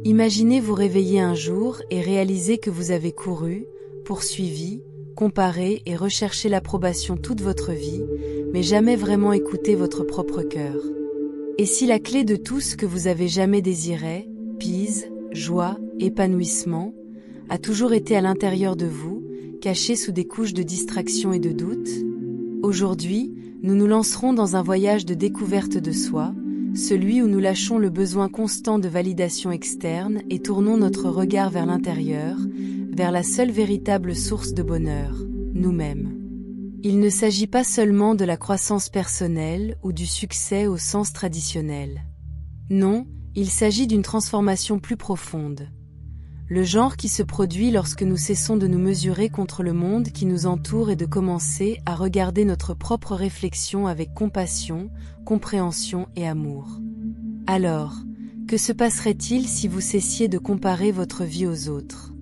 Imaginez vous réveiller un jour et réaliser que vous avez couru, poursuivi, comparé et recherché l'approbation toute votre vie, mais jamais vraiment écouté votre propre cœur. Et si la clé de tout ce que vous avez jamais désiré, paix, joie, épanouissement, a toujours été à l'intérieur de vous, cachée sous des couches de distraction et de doute? Aujourd'hui, nous nous lancerons dans un voyage de découverte de soi, celui où nous lâchons le besoin constant de validation externe et tournons notre regard vers l'intérieur, vers la seule véritable source de bonheur, nous-mêmes. Il ne s'agit pas seulement de la croissance personnelle ou du succès au sens traditionnel. Non, il s'agit d'une transformation plus profonde. Le genre qui se produit lorsque nous cessons de nous mesurer contre le monde qui nous entoure et de commencer à regarder notre propre réflexion avec compassion, compréhension et amour. Alors, que se passerait-il si vous cessiez de comparer votre vie aux autres?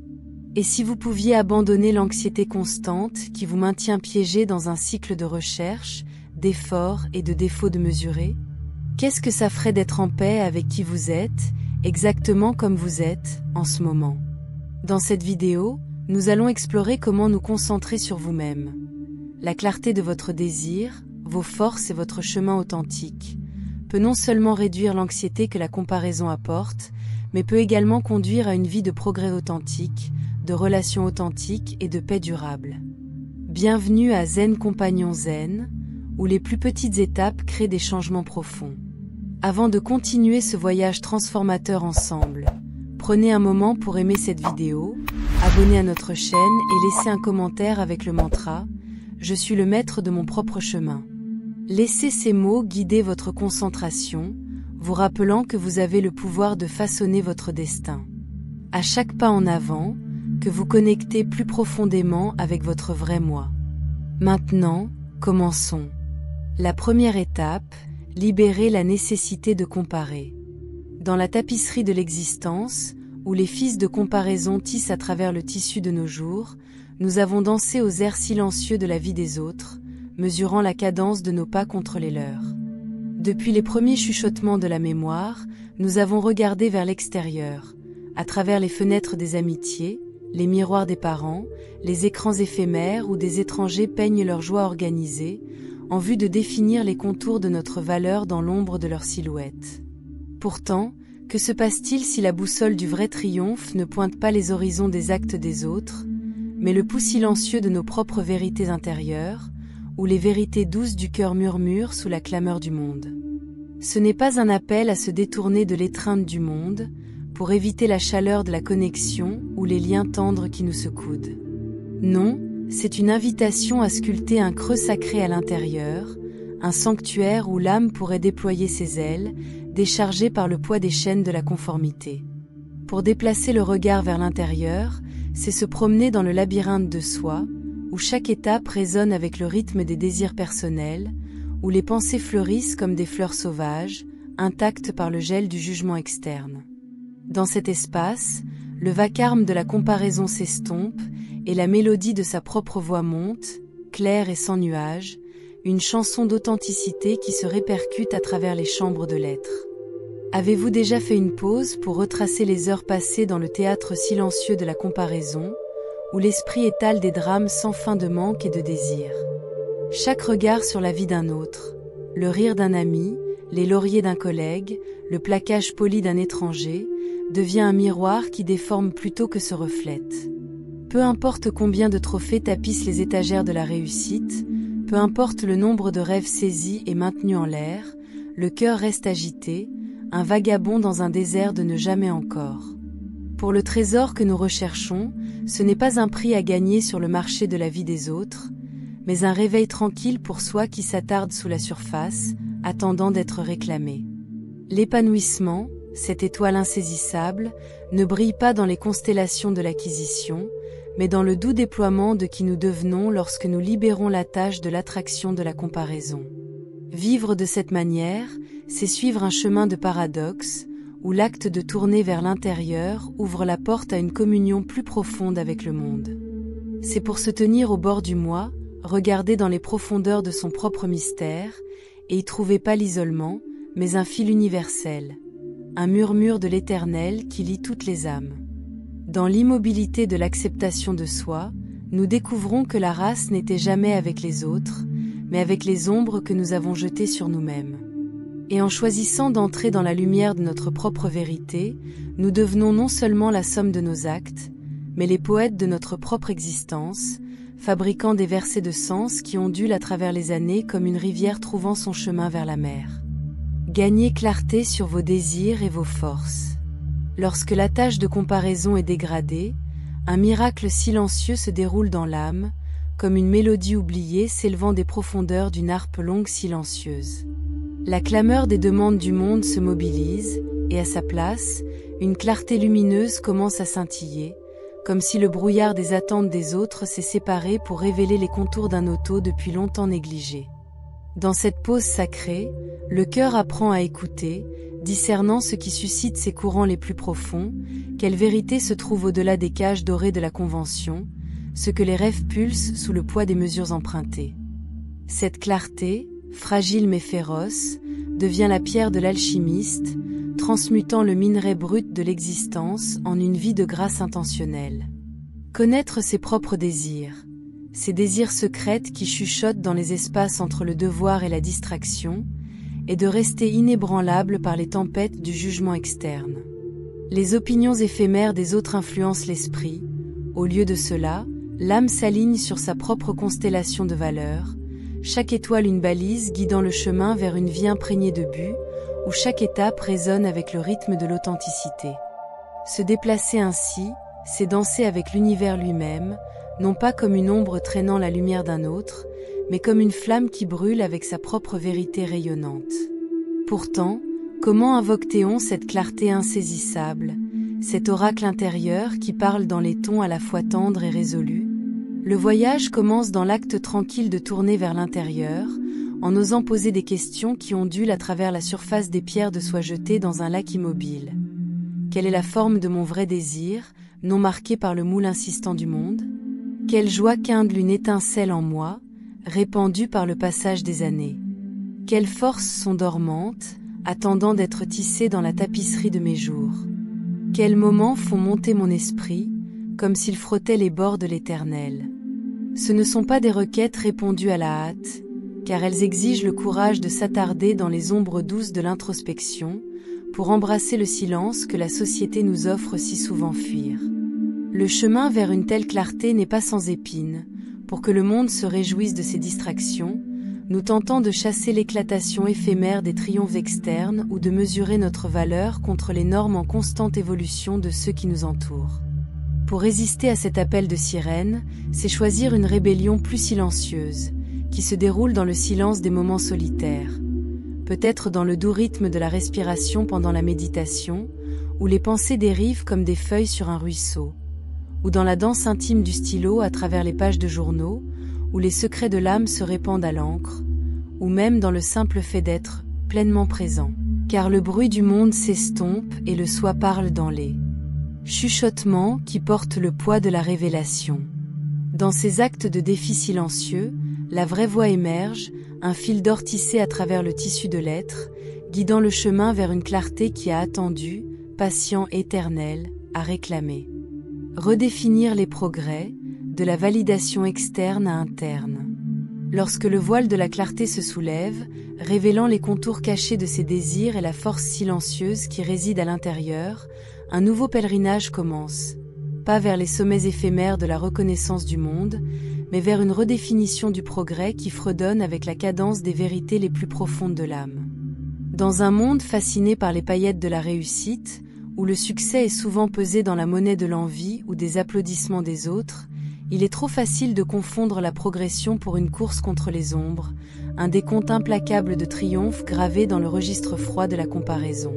Et si vous pouviez abandonner l'anxiété constante qui vous maintient piégé dans un cycle de recherche, d'efforts et de défauts de mesurer? Qu'est-ce que ça ferait d'être en paix avec qui vous êtes, exactement comme vous êtes, en ce moment? Dans cette vidéo, nous allons explorer comment nous concentrer sur vous-même. La clarté de votre désir, vos forces et votre chemin authentique peut non seulement réduire l'anxiété que la comparaison apporte, mais peut également conduire à une vie de progrès authentique, de relations authentiques et de paix durable. Bienvenue à Zen Compagnon Zen, où les plus petites étapes créent des changements profonds. Avant de continuer ce voyage transformateur ensemble, prenez un moment pour aimer cette vidéo, abonner à notre chaîne et laisser un commentaire avec le mantra « Je suis le maître de mon propre chemin ». Laissez ces mots guider votre concentration, vous rappelant que vous avez le pouvoir de façonner votre destin. À chaque pas en avant, que vous connectez plus profondément avec votre vrai moi. Maintenant, commençons. La première étape, libérer la nécessité de comparer. Dans la tapisserie de l'existence, où les fils de comparaison tissent à travers le tissu de nos jours, nous avons dansé aux airs silencieux de la vie des autres, mesurant la cadence de nos pas contre les leurs. Depuis les premiers chuchotements de la mémoire, nous avons regardé vers l'extérieur, à travers les fenêtres des amitiés, les miroirs des parents, les écrans éphémères où des étrangers peignent leur joie organisée, en vue de définir les contours de notre valeur dans l'ombre de leur silhouette. Pourtant, que se passe-t-il si la boussole du vrai triomphe ne pointe pas les horizons des actes des autres, mais le pouls silencieux de nos propres vérités intérieures, où les vérités douces du cœur murmurent sous la clameur du monde? Ce n'est pas un appel à se détourner de l'étreinte du monde, pour éviter la chaleur de la connexion ou les liens tendres qui nous secouent. Non, c'est une invitation à sculpter un creux sacré à l'intérieur, un sanctuaire où l'âme pourrait déployer ses ailes, déchargée par le poids des chaînes de la conformité. Pour déplacer le regard vers l'intérieur, c'est se promener dans le labyrinthe de soi, où chaque étape résonne avec le rythme des désirs personnels, où les pensées fleurissent comme des fleurs sauvages, intactes par le gel du jugement externe. Dans cet espace, le vacarme de la comparaison s'estompe, et la mélodie de sa propre voix monte, claire et sans nuage, une chanson d'authenticité qui se répercute à travers les chambres de l'être. Avez-vous déjà fait une pause pour retracer les heures passées dans le théâtre silencieux de la comparaison, où l'esprit étale des drames sans fin de manque et de désir? Chaque regard sur la vie d'un autre, le rire d'un ami, les lauriers d'un collègue, le plaquage poli d'un étranger, devient un miroir qui déforme plutôt que se reflète. Peu importe combien de trophées tapissent les étagères de la réussite, peu importe le nombre de rêves saisis et maintenus en l'air, le cœur reste agité, un vagabond dans un désert de ne jamais encore. Pour le trésor que nous recherchons, ce n'est pas un prix à gagner sur le marché de la vie des autres, mais un réveil tranquille pour soi qui s'attarde sous la surface, attendant d'être réclamé. L'épanouissement, cette étoile insaisissable, ne brille pas dans les constellations de l'acquisition, mais dans le doux déploiement de qui nous devenons lorsque nous libérons la tâche de l'attraction de la comparaison. Vivre de cette manière, c'est suivre un chemin de paradoxe, où l'acte de tourner vers l'intérieur ouvre la porte à une communion plus profonde avec le monde. C'est pour se tenir au bord du moi, regarder dans les profondeurs de son propre mystère, et y trouver pas l'isolement, mais un fil universel. un murmure de l'Éternel qui lie toutes les âmes. Dans l'immobilité de l'acceptation de soi, nous découvrons que la race n'était jamais avec les autres, mais avec les ombres que nous avons jetées sur nous-mêmes. Et en choisissant d'entrer dans la lumière de notre propre vérité, nous devenons non seulement la somme de nos actes, mais les poètes de notre propre existence, fabriquant des versets de sens qui ondulent à travers les années comme une rivière trouvant son chemin vers la mer. Gagnez clarté sur vos désirs et vos forces. Lorsque la tâche de comparaison est dégradée, un miracle silencieux se déroule dans l'âme, comme une mélodie oubliée s'élevant des profondeurs d'une harpe longue silencieuse. La clameur des demandes du monde se mobilise, et à sa place, une clarté lumineuse commence à scintiller, comme si le brouillard des attentes des autres s'est séparé pour révéler les contours d'un auto depuis longtemps négligé. Dans cette pause sacrée, le cœur apprend à écouter, discernant ce qui suscite ses courants les plus profonds, quelle vérité se trouve au-delà des cages dorées de la convention, ce que les rêves pulsent sous le poids des mesures empruntées. Cette clarté, fragile mais féroce, devient la pierre de l'alchimiste, transmutant le minerai brut de l'existence en une vie de grâce intentionnelle. Connaître ses propres désirs, ces désirs secrets qui chuchotent dans les espaces entre le devoir et la distraction, et de rester inébranlable par les tempêtes du jugement externe. Les opinions éphémères des autres influencent l'esprit. Au lieu de cela, l'âme s'aligne sur sa propre constellation de valeurs, chaque étoile une balise guidant le chemin vers une vie imprégnée de but, où chaque étape résonne avec le rythme de l'authenticité. Se déplacer ainsi, c'est danser avec l'univers lui-même, non pas comme une ombre traînant la lumière d'un autre, mais comme une flamme qui brûle avec sa propre vérité rayonnante. Pourtant, comment invoque-t-on cette clarté insaisissable, cet oracle intérieur qui parle dans les tons à la fois tendres et résolus? Le voyage commence dans l'acte tranquille de tourner vers l'intérieur, en osant poser des questions qui ondulent à travers la surface des pierres de soie jetées dans un lac immobile. Quelle est la forme de mon vrai désir, non marqué par le moule insistant du monde? Quelle joie kindle une étincelle en moi, répandue par le passage des années? Quelles forces sont dormantes, attendant d'être tissées dans la tapisserie de mes jours? Quels moments font monter mon esprit, comme s'il frottait les bords de l'Éternel? Ce ne sont pas des requêtes répondues à la hâte, car elles exigent le courage de s'attarder dans les ombres douces de l'introspection, pour embrasser le silence que la société nous offre si souvent fuir. Le chemin vers une telle clarté n'est pas sans épines, pour que le monde se réjouisse de ses distractions, nous tentant de chasser l'éclatation éphémère des triomphes externes ou de mesurer notre valeur contre les normes en constante évolution de ceux qui nous entourent. Pour résister à cet appel de sirène, c'est choisir une rébellion plus silencieuse, qui se déroule dans le silence des moments solitaires, peut-être dans le doux rythme de la respiration pendant la méditation, où les pensées dérivent comme des feuilles sur un ruisseau, ou dans la danse intime du stylo à travers les pages de journaux, où les secrets de l'âme se répandent à l'encre, ou même dans le simple fait d'être pleinement présent, car le bruit du monde s'estompe et le soi parle dans les chuchotements qui portent le poids de la révélation. Dans ces actes de défi silencieux, la vraie voix émerge, un fil d'or tissé à travers le tissu de l'être, guidant le chemin vers une clarté qui a attendu, patient, éternel, à réclamer. Redéfinir les progrès, de la validation externe à interne. Lorsque le voile de la clarté se soulève, révélant les contours cachés de ses désirs et la force silencieuse qui réside à l'intérieur, un nouveau pèlerinage commence, pas vers les sommets éphémères de la reconnaissance du monde, mais vers une redéfinition du progrès qui fredonne avec la cadence des vérités les plus profondes de l'âme. Dans un monde fasciné par les paillettes de la réussite, où le succès est souvent pesé dans la monnaie de l'envie ou des applaudissements des autres, il est trop facile de confondre la progression pour une course contre les ombres, un décompte implacable de triomphes gravé dans le registre froid de la comparaison.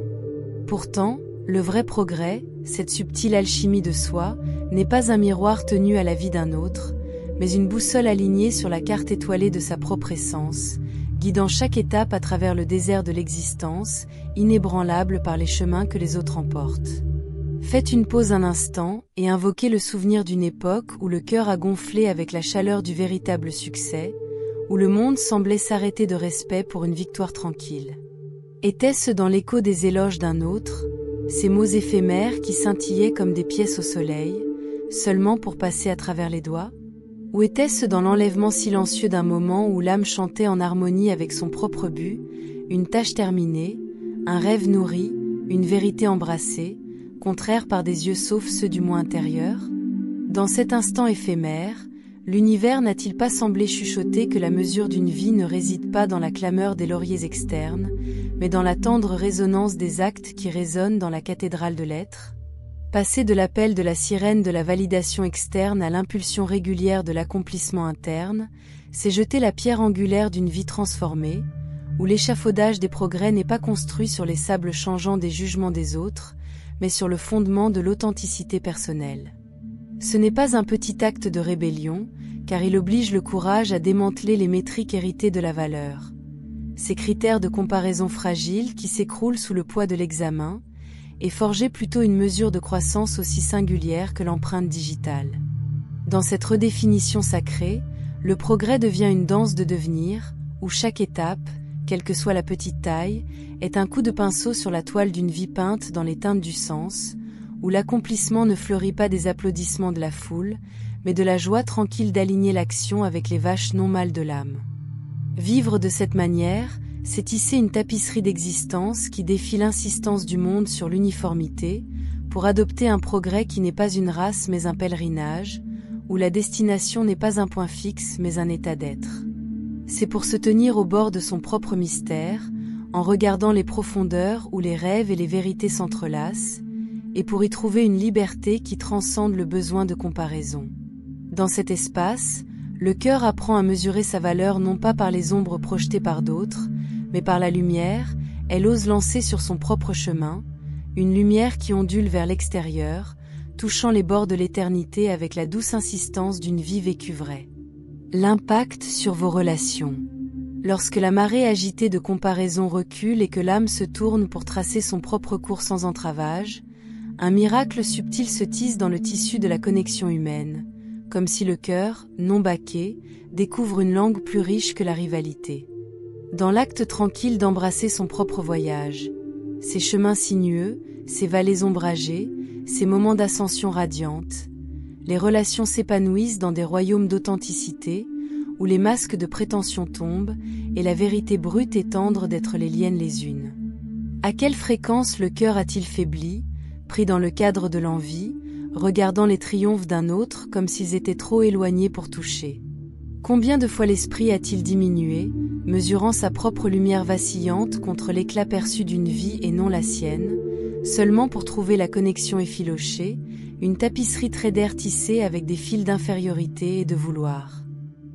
Pourtant, le vrai progrès, cette subtile alchimie de soi, n'est pas un miroir tenu à la vie d'un autre, mais une boussole alignée sur la carte étoilée de sa propre essence, guidant chaque étape à travers le désert de l'existence, inébranlable par les chemins que les autres emportent. Faites une pause un instant et invoquez le souvenir d'une époque où le cœur a gonflé avec la chaleur du véritable succès, où le monde semblait s'arrêter de respect pour une victoire tranquille. Était-ce dans l'écho des éloges d'un autre, ces mots éphémères qui scintillaient comme des pièces au soleil, seulement pour passer à travers les doigts? Ou était-ce dans l'enlèvement silencieux d'un moment où l'âme chantait en harmonie avec son propre but, une tâche terminée, un rêve nourri, une vérité embrassée, contraire par des yeux sauf ceux du moi intérieur? Dans cet instant éphémère, l'univers n'a-t-il pas semblé chuchoter que la mesure d'une vie ne réside pas dans la clameur des lauriers externes, mais dans la tendre résonance des actes qui résonnent dans la cathédrale de l'être? Passer de l'appel de la sirène de la validation externe à l'impulsion régulière de l'accomplissement interne, c'est jeter la pierre angulaire d'une vie transformée, où l'échafaudage des progrès n'est pas construit sur les sables changeants des jugements des autres, mais sur le fondement de l'authenticité personnelle. Ce n'est pas un petit acte de rébellion, car il oblige le courage à démanteler les métriques héritées de la valeur. Ces critères de comparaison fragiles qui s'écroulent sous le poids de l'examen, et forger plutôt une mesure de croissance aussi singulière que l'empreinte digitale. Dans cette redéfinition sacrée, le progrès devient une danse de devenir, où chaque étape, quelle que soit la petite taille, est un coup de pinceau sur la toile d'une vie peinte dans les teintes du sens, où l'accomplissement ne fleurit pas des applaudissements de la foule, mais de la joie tranquille d'aligner l'action avec les vaches non mâles de l'âme. Vivre de cette manière, c'est tisser une tapisserie d'existence qui défie l'insistance du monde sur l'uniformité, pour adopter un progrès qui n'est pas une race mais un pèlerinage, où la destination n'est pas un point fixe mais un état d'être. C'est pour se tenir au bord de son propre mystère, en regardant les profondeurs où les rêves et les vérités s'entrelacent, et pour y trouver une liberté qui transcende le besoin de comparaison. Dans cet espace, le cœur apprend à mesurer sa valeur non pas par les ombres projetées par d'autres, mais par la lumière, elle ose lancer sur son propre chemin, une lumière qui ondule vers l'extérieur, touchant les bords de l'éternité avec la douce insistance d'une vie vécue vraie. L'impact sur vos relations. Lorsque la marée agitée de comparaison recule et que l'âme se tourne pour tracer son propre cours sans entravage, un miracle subtil se tisse dans le tissu de la connexion humaine, comme si le cœur, non baqué, découvre une langue plus riche que la rivalité. Dans l'acte tranquille d'embrasser son propre voyage, ses chemins sinueux, ses vallées ombragées, ses moments d'ascension radiante, les relations s'épanouissent dans des royaumes d'authenticité, où les masques de prétention tombent, et la vérité brute et tendre d'être les liennes les unes. À quelle fréquence le cœur a-t-il faibli, pris dans le cadre de l'envie, regardant les triomphes d'un autre comme s'ils étaient trop éloignés pour toucher? Combien de fois l'esprit a-t-il diminué, mesurant sa propre lumière vacillante contre l'éclat perçu d'une vie et non la sienne, seulement pour trouver la connexion effilochée, une tapisserie très d'air tissée avec des fils d'infériorité et de vouloir.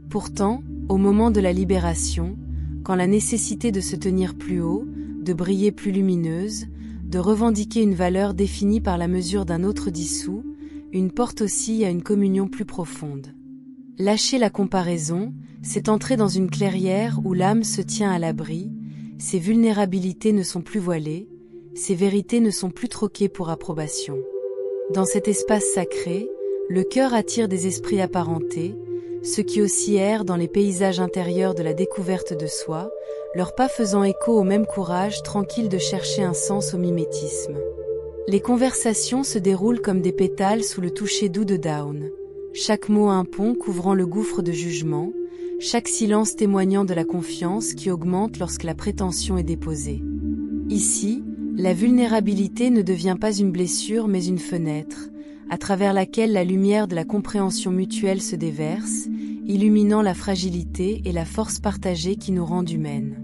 Pourtant, au moment de la libération, quand la nécessité de se tenir plus haut, de briller plus lumineuse, de revendiquer une valeur définie par la mesure d'un autre dissous, une porte oscille à une communion plus profonde. Lâcher la comparaison, c'est entrer dans une clairière où l'âme se tient à l'abri, ses vulnérabilités ne sont plus voilées, ses vérités ne sont plus troquées pour approbation. Dans cet espace sacré, le cœur attire des esprits apparentés, ceux qui aussi errent dans les paysages intérieurs de la découverte de soi, leurs pas faisant écho au même courage tranquille de chercher un sens au mimétisme. Les conversations se déroulent comme des pétales sous le toucher doux de Dawn. Chaque mot un pont couvrant le gouffre de jugement, chaque silence témoignant de la confiance qui augmente lorsque la prétention est déposée. Ici, la vulnérabilité ne devient pas une blessure mais une fenêtre, à travers laquelle la lumière de la compréhension mutuelle se déverse, illuminant la fragilité et la force partagée qui nous rendent humaines.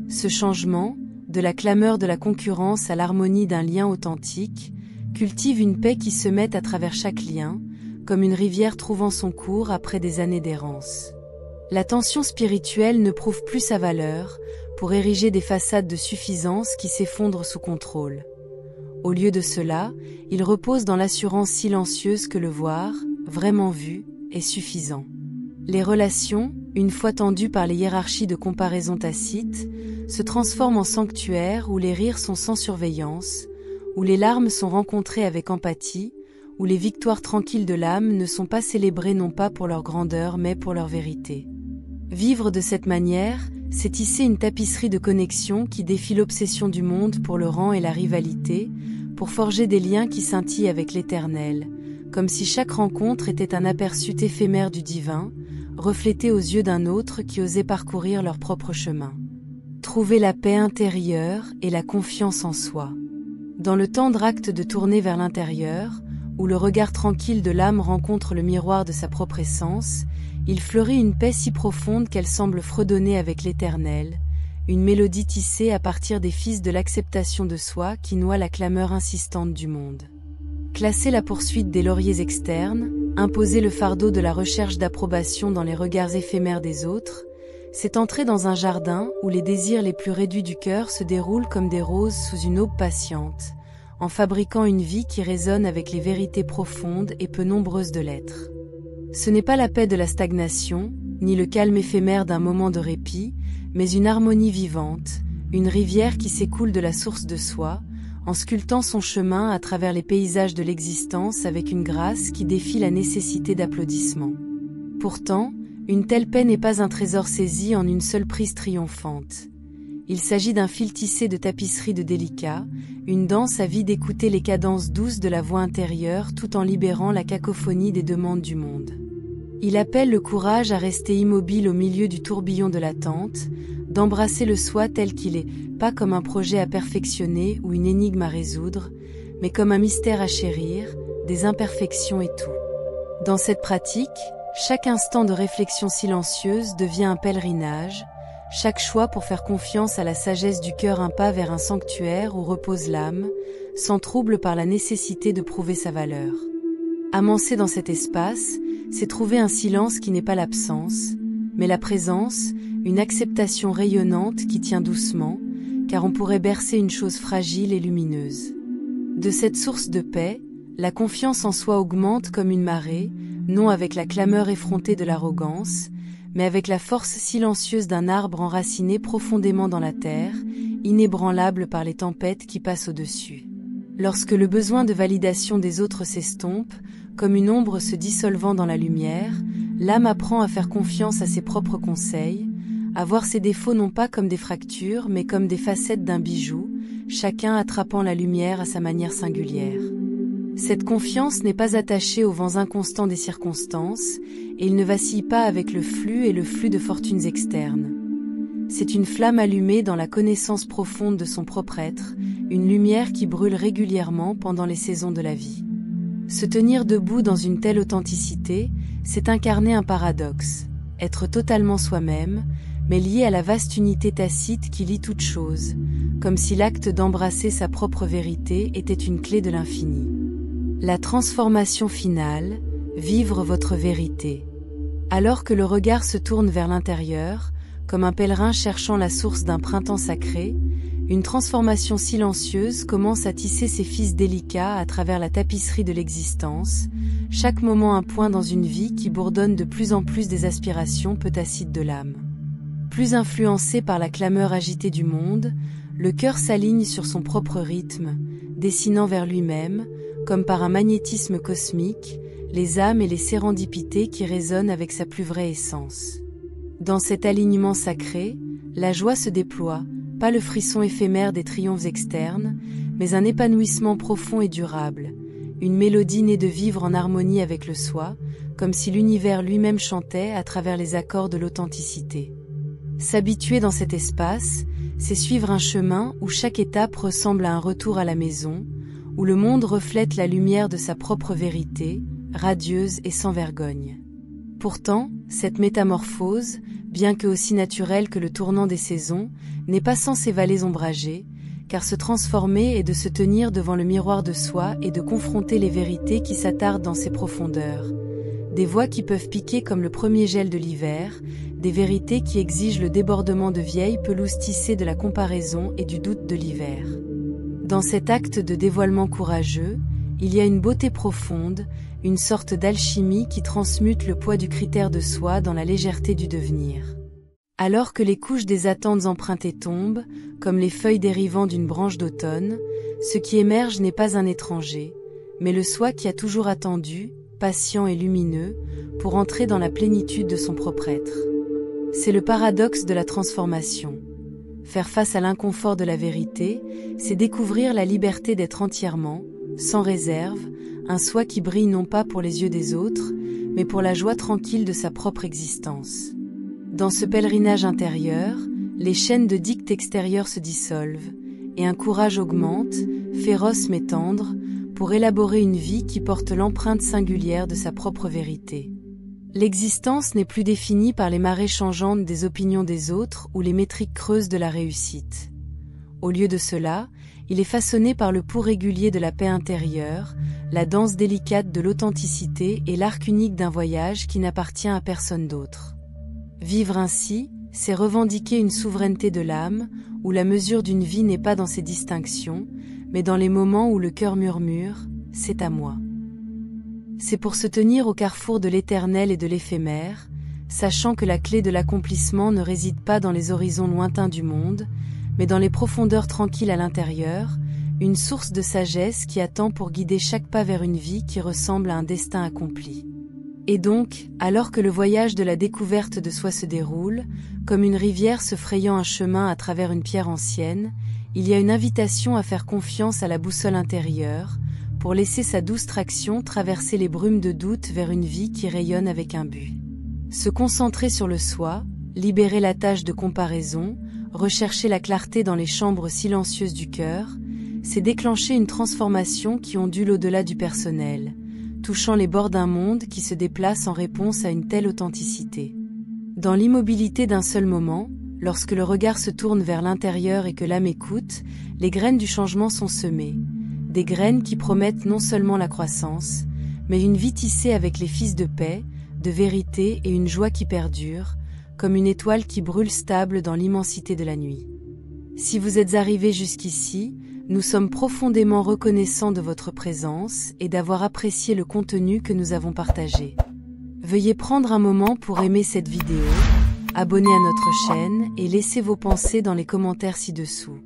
Ce changement, de la clameur de la concurrence à l'harmonie d'un lien authentique, cultive une paix qui se met à travers chaque lien, comme une rivière trouvant son cours après des années d'errance. La tension spirituelle ne prouve plus sa valeur, pour ériger des façades de suffisance qui s'effondrent sous contrôle. Au lieu de cela, il repose dans l'assurance silencieuse que le voir, vraiment vu, est suffisant. Les relations, une fois tendues par les hiérarchies de comparaison tacite, se transforment en sanctuaires où les rires sont sans surveillance, où les larmes sont rencontrées avec empathie, où les victoires tranquilles de l'âme ne sont pas célébrées non pas pour leur grandeur mais pour leur vérité. Vivre de cette manière, c'est tisser une tapisserie de connexion qui défie l'obsession du monde pour le rang et la rivalité, pour forger des liens qui scintillent avec l'Éternel, comme si chaque rencontre était un aperçu éphémère du divin, reflété aux yeux d'un autre qui osait parcourir leur propre chemin. Trouver la paix intérieure et la confiance en soi. Dans le tendre acte de tourner vers l'intérieur, où le regard tranquille de l'âme rencontre le miroir de sa propre essence, il fleurit une paix si profonde qu'elle semble fredonner avec l'Éternel, une mélodie tissée à partir des fils de l'acceptation de soi qui noie la clameur insistante du monde. Classer la poursuite des lauriers externes, imposer le fardeau de la recherche d'approbation dans les regards éphémères des autres, c'est entrer dans un jardin où les désirs les plus réduits du cœur se déroulent comme des roses sous une aube patiente, en fabriquant une vie qui résonne avec les vérités profondes et peu nombreuses de l'être. Ce n'est pas la paix de la stagnation, ni le calme éphémère d'un moment de répit, mais une harmonie vivante, une rivière qui s'écoule de la source de soi, en sculptant son chemin à travers les paysages de l'existence avec une grâce qui défie la nécessité d'applaudissements. Pourtant, une telle paix n'est pas un trésor saisi en une seule prise triomphante. Il s'agit d'un fil tissé de tapisseries de délicats, une danse à vie d'écouter les cadences douces de la voix intérieure tout en libérant la cacophonie des demandes du monde. Il appelle le courage à rester immobile au milieu du tourbillon de l'attente, d'embrasser le soi tel qu'il est, pas comme un projet à perfectionner ou une énigme à résoudre, mais comme un mystère à chérir, des imperfections et tout. Dans cette pratique, chaque instant de réflexion silencieuse devient un pèlerinage, chaque choix pour faire confiance à la sagesse du cœur un pas vers un sanctuaire où repose l'âme, sans trouble par la nécessité de prouver sa valeur. Amancer dans cet espace, c'est trouver un silence qui n'est pas l'absence, mais la présence, une acceptation rayonnante qui tient doucement, car on pourrait bercer une chose fragile et lumineuse. De cette source de paix, la confiance en soi augmente comme une marée, non avec la clameur effrontée de l'arrogance, mais avec la force silencieuse d'un arbre enraciné profondément dans la terre, inébranlable par les tempêtes qui passent au-dessus. Lorsque le besoin de validation des autres s'estompe, comme une ombre se dissolvant dans la lumière, l'âme apprend à faire confiance à ses propres conseils, à voir ses défauts non pas comme des fractures, mais comme des facettes d'un bijou, chacun attrapant la lumière à sa manière singulière. Cette confiance n'est pas attachée aux vents inconstants des circonstances, et il ne vacille pas avec le flux et le flux de fortunes externes. C'est une flamme allumée dans la connaissance profonde de son propre être, une lumière qui brûle régulièrement pendant les saisons de la vie. Se tenir debout dans une telle authenticité, c'est incarner un paradoxe, être totalement soi-même, mais lié à la vaste unité tacite qui lie toute chose, comme si l'acte d'embrasser sa propre vérité était une clé de l'infini. La transformation finale, vivre votre vérité. Alors que le regard se tourne vers l'intérieur, comme un pèlerin cherchant la source d'un printemps sacré, une transformation silencieuse commence à tisser ses fils délicats à travers la tapisserie de l'existence, chaque moment un point dans une vie qui bourdonne de plus en plus des aspirations peu tacites de l'âme. Plus influencé par la clameur agitée du monde, le cœur s'aligne sur son propre rythme, dessinant vers lui-même, comme par un magnétisme cosmique, les âmes et les sérendipités qui résonnent avec sa plus vraie essence. Dans cet alignement sacré, la joie se déploie, pas le frisson éphémère des triomphes externes, mais un épanouissement profond et durable, une mélodie née de vivre en harmonie avec le soi, comme si l'univers lui-même chantait à travers les accords de l'authenticité. S'habituer dans cet espace, c'est suivre un chemin où chaque étape ressemble à un retour à la maison, où le monde reflète la lumière de sa propre vérité, radieuse et sans vergogne. Pourtant, cette métamorphose, bien que aussi naturelle que le tournant des saisons, n'est pas sans ses vallées ombragées, car se transformer est de se tenir devant le miroir de soi et de confronter les vérités qui s'attardent dans ses profondeurs. Des voix qui peuvent piquer comme le premier gel de l'hiver, des vérités qui exigent le débordement de vieilles pelouses tissées de la comparaison et du doute de l'hiver. Dans cet acte de dévoilement courageux, il y a une beauté profonde, une sorte d'alchimie qui transmute le poids du critère de soi dans la légèreté du devenir. Alors que les couches des attentes empruntées tombent, comme les feuilles dérivant d'une branche d'automne, ce qui émerge n'est pas un étranger, mais le soi qui a toujours attendu, patient et lumineux, pour entrer dans la plénitude de son propre être. C'est le paradoxe de la transformation. Faire face à l'inconfort de la vérité, c'est découvrir la liberté d'être entièrement, sans réserve, un soi qui brille non pas pour les yeux des autres, mais pour la joie tranquille de sa propre existence. Dans ce pèlerinage intérieur, les chaînes de dictes extérieurs se dissolvent, et un courage augmente, féroce mais tendre, pour élaborer une vie qui porte l'empreinte singulière de sa propre vérité. L'existence n'est plus définie par les marées changeantes des opinions des autres ou les métriques creuses de la réussite. Au lieu de cela, il est façonné par le pouls régulier de la paix intérieure, la danse délicate de l'authenticité et l'arc unique d'un voyage qui n'appartient à personne d'autre. Vivre ainsi, c'est revendiquer une souveraineté de l'âme, où la mesure d'une vie n'est pas dans ses distinctions, mais dans les moments où le cœur murmure « c'est à moi ». C'est pour se tenir au carrefour de l'éternel et de l'éphémère, sachant que la clé de l'accomplissement ne réside pas dans les horizons lointains du monde, mais dans les profondeurs tranquilles à l'intérieur, une source de sagesse qui attend pour guider chaque pas vers une vie qui ressemble à un destin accompli. Et donc, alors que le voyage de la découverte de soi se déroule, comme une rivière se frayant un chemin à travers une pierre ancienne, il y a une invitation à faire confiance à la boussole intérieure, pour laisser sa douce traction traverser les brumes de doute vers une vie qui rayonne avec un but. Se concentrer sur le soi, libérer la tâche de comparaison, rechercher la clarté dans les chambres silencieuses du cœur, c'est déclencher une transformation qui ondule au-delà du personnel, touchant les bords d'un monde qui se déplace en réponse à une telle authenticité. Dans l'immobilité d'un seul moment, lorsque le regard se tourne vers l'intérieur et que l'âme écoute, les graines du changement sont semées, des graines qui promettent non seulement la croissance, mais une vie tissée avec les fils de paix, de vérité et une joie qui perdure, comme une étoile qui brûle stable dans l'immensité de la nuit. Si vous êtes arrivé jusqu'ici, nous sommes profondément reconnaissants de votre présence et d'avoir apprécié le contenu que nous avons partagé. Veuillez prendre un moment pour aimer cette vidéo, abonner à notre chaîne et laisser vos pensées dans les commentaires ci-dessous.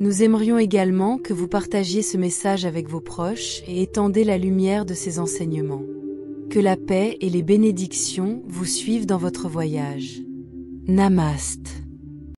Nous aimerions également que vous partagiez ce message avec vos proches et étendez la lumière de ces enseignements. Que la paix et les bénédictions vous suivent dans votre voyage. Namaste.